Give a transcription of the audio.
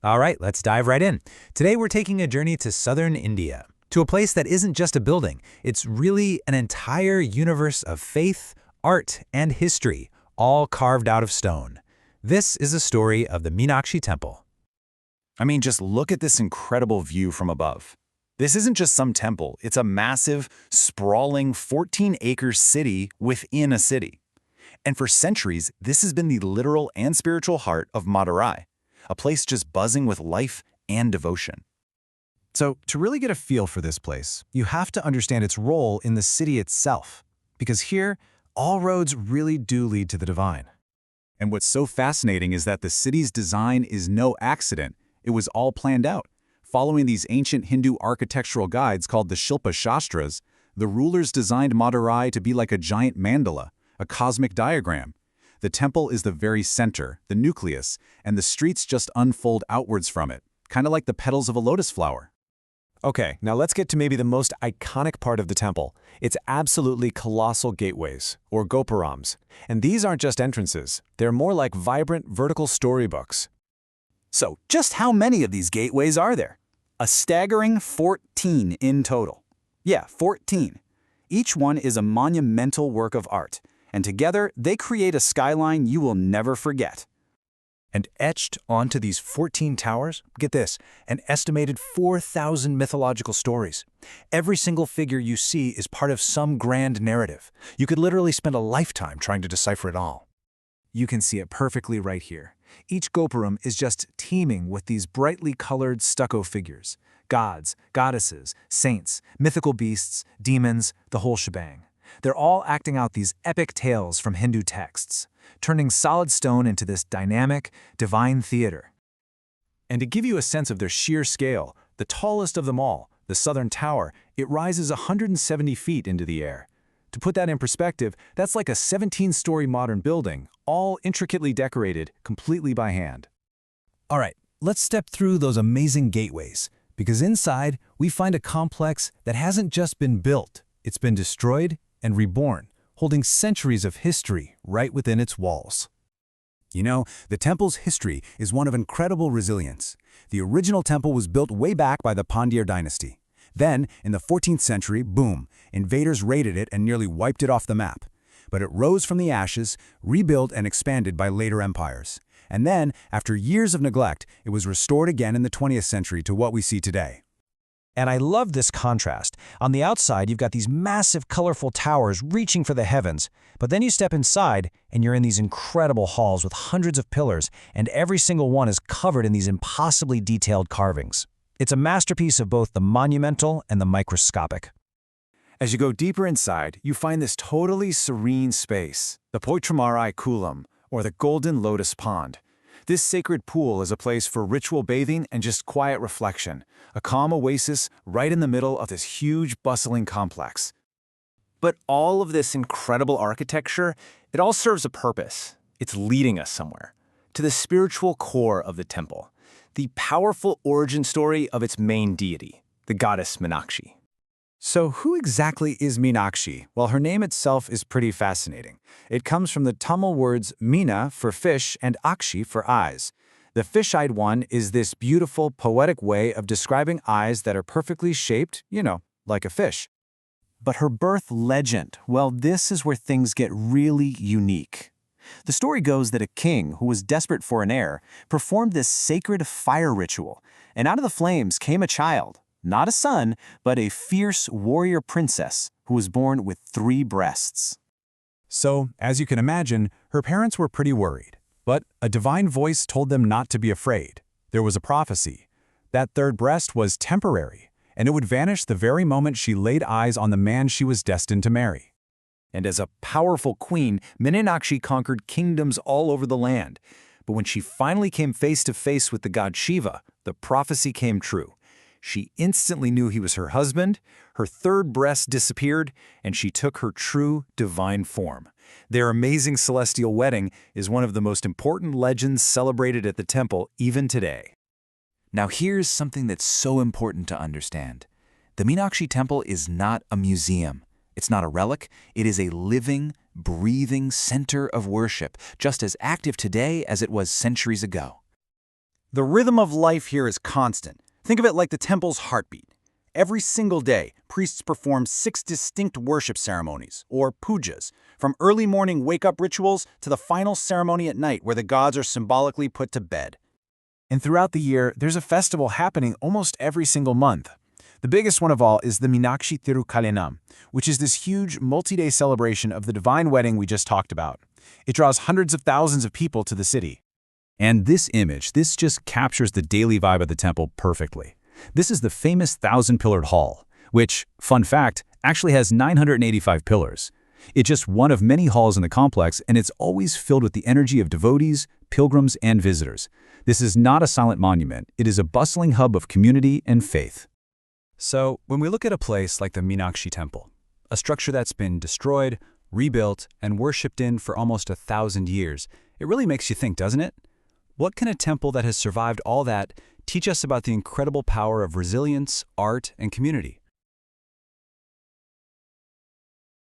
All right, let's dive right in. Today we're taking a journey to southern India, to a place that isn't just a building. It's really an entire universe of faith, art, and history, all carved out of stone. This is a story of the Meenakshi Temple. I mean, just look at this incredible view from above. This isn't just some temple, it's a massive, sprawling 14-acre city within a city. And for centuries, this has been the literal and spiritual heart of Madurai, a place just buzzing with life and devotion. So, to really get a feel for this place, you have to understand its role in the city itself, because here, all roads really do lead to the divine. And what's so fascinating is that the city's design is no accident. It was all planned out. Following these ancient Hindu architectural guides called the Shilpa Shastras, the rulers designed Madurai to be like a giant mandala, a cosmic diagram. The temple is the very center, the nucleus, and the streets just unfold outwards from it, kind of like the petals of a lotus flower. Okay, now let's get to maybe the most iconic part of the temple. It's absolutely colossal gateways, or gopurams. And these aren't just entrances, they're more like vibrant vertical storybooks. So, just how many of these gateways are there? A staggering 14 in total. Yeah, 14. Each one is a monumental work of art, and together they create a skyline you will never forget. And etched onto these 14 towers, get this, an estimated 4,000 mythological stories. Every single figure you see is part of some grand narrative. You could literally spend a lifetime trying to decipher it all. You can see it perfectly right here. Each gopuram is just teeming with these brightly colored stucco figures. Gods, goddesses, saints, mythical beasts, demons, the whole shebang. They're all acting out these epic tales from Hindu texts, turning solid stone into this dynamic, divine theater. And to give you a sense of their sheer scale, the tallest of them all, the Southern Tower, it rises 170 feet into the air. To put that in perspective, that's like a 17-story modern building, all intricately decorated, completely by hand. All right, let's step through those amazing gateways, because inside we find a complex that hasn't just been built, it's been destroyed and reborn, holding centuries of history right within its walls. You know, the temple's history is one of incredible resilience. The original temple was built way back by the Pandya dynasty. Then, in the 14th century, boom, invaders raided it and nearly wiped it off the map. But it rose from the ashes, rebuilt and expanded by later empires. And then, after years of neglect, it was restored again in the 20th century to what we see today. And I love this contrast. On the outside, you've got these massive, colorful towers reaching for the heavens, but then you step inside and you're in these incredible halls with hundreds of pillars, and every single one is covered in these impossibly detailed carvings. It's a masterpiece of both the monumental and the microscopic. As you go deeper inside, you find this totally serene space, the Poitramarai Kulam, or the Golden Lotus Pond. This sacred pool is a place for ritual bathing and just quiet reflection, a calm oasis right in the middle of this huge, bustling complex. But all of this incredible architecture, it all serves a purpose. It's leading us somewhere, to the spiritual core of the temple, the powerful origin story of its main deity, the goddess Meenakshi. So who exactly is Meenakshi? Well, her name itself is pretty fascinating. It comes from the Tamil words Meena for fish and Akshi for eyes. The fish-eyed one is this beautiful, poetic way of describing eyes that are perfectly shaped, like a fish. But her birth legend, well, this is where things get really unique. The story goes that a king who was desperate for an heir performed this sacred fire ritual, and out of the flames came a child. Not a son, but a fierce warrior princess who was born with 3 breasts. So, as you can imagine, her parents were pretty worried. But a divine voice told them not to be afraid. There was a prophecy. That 3rd breast was temporary, and it would vanish the very moment she laid eyes on the man she was destined to marry. And as a powerful queen, Meenakshi conquered kingdoms all over the land. But when she finally came face to face with the god Shiva, the prophecy came true. She instantly knew he was her husband, her 3rd breast disappeared, and she took her true divine form. Their amazing celestial wedding is one of the most important legends celebrated at the temple even today. Now here's something that's so important to understand. The Meenakshi Temple is not a museum. It's not a relic. It is a living, breathing center of worship, just as active today as it was centuries ago. The rhythm of life here is constant. Think of it like the temple's heartbeat. Every single day, priests perform 6 distinct worship ceremonies, or pujas, from early morning wake-up rituals to the final ceremony at night where the gods are symbolically put to bed. And throughout the year, there's a festival happening almost every single month. The biggest one of all is the Meenakshi Temple, which is this huge multi-day celebration of the divine wedding we just talked about. It draws hundreds of thousands of people to the city. And this image, this just captures the daily vibe of the temple perfectly. This is the famous 1,000-pillared hall, which, fun fact, actually has 985 pillars. It's just one of many halls in the complex, and it's always filled with the energy of devotees, pilgrims, and visitors. This is not a silent monument. It is a bustling hub of community and faith. So, when we look at a place like the Meenakshi Temple, a structure that's been destroyed, rebuilt, and worshipped in for almost 1,000 years, it really makes you think, doesn't it? What can a temple that has survived all that teach us about the incredible power of resilience, art, and community?